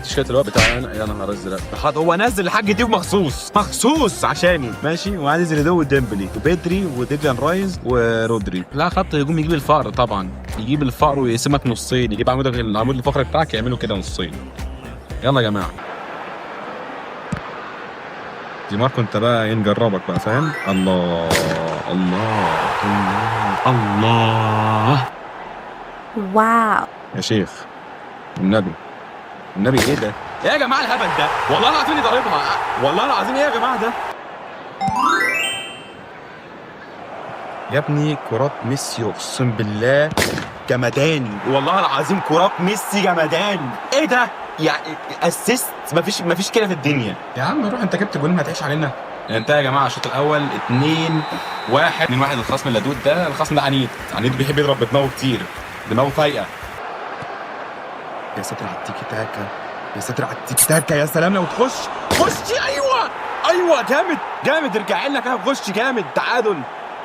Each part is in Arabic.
التيشيرت اللي هو بتاعنا. يا نهار ازرق، هو نزل الحاج دي مخصوص عشاني ماشي. وعايز ينزل ده وديمبلي وبيدري وديكلان رايز ورودري. لا، خط هجوم يجيب الفقر طبعا، يجيب الفقر ويقسمك نصين، يجيب العمود الفقري بتاعك يعمله كده نصين. يلا يا جماعه، دي ماركو انت بقى نجربك بقى، فاهم؟ الله الله الله الله. واو يا شيخ النبي ايه ده؟ ايه يا جماعه الهبل ده؟ والله العظيم اني ضاربها، والله العظيم. ايه يا جماعه ده؟ يا ابني كرات ميسي اقسم بالله جمدان، والله العظيم كرات ميسي جمدان. ايه ده؟ يعني اسيست مفيش كده في الدنيا. يا عم روح، انت جبت جول ما هتعيش علينا. انت يا جماعه الشوط الاول 2-1 الخصم اللدود ده. الخصم ده عنيد بيحب يضرب بدماغه كتير، دماغه فايقه. يا ساتر على التيكي تاكا، يا ساتر على التيكي تاكا. يا سلام لو خش. ايوه جامد ارجع لنا كده، خش جامد.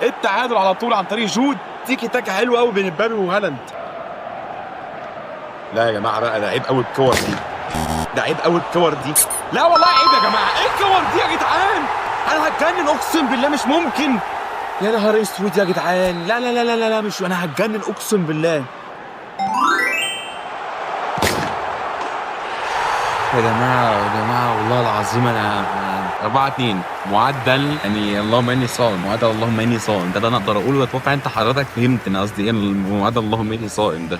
التعادل على طول عن طريق جود. تيكي تاكا حلو قوي بين امبابي وهالاند. لا يا جماعه بقى، ده عيب قوي الكور دي، لا والله عيب يا جماعه. ايه الكور دي يا جدعان؟ انا هتجنن اقسم بالله، مش ممكن. يا نهار اسود يا جدعان. لا لا لا لا لا مش، انا هتجنن اقسم بالله يا جماعه والله العظيم. انا 4-2 معدل، يعني اللهم اني صائم، معدل اللهم اني صائم ده انا اقدر اقوله. اتوقع انت حضرتك فهمت انا قصدي ايه معدل اللهم اني صائم ده.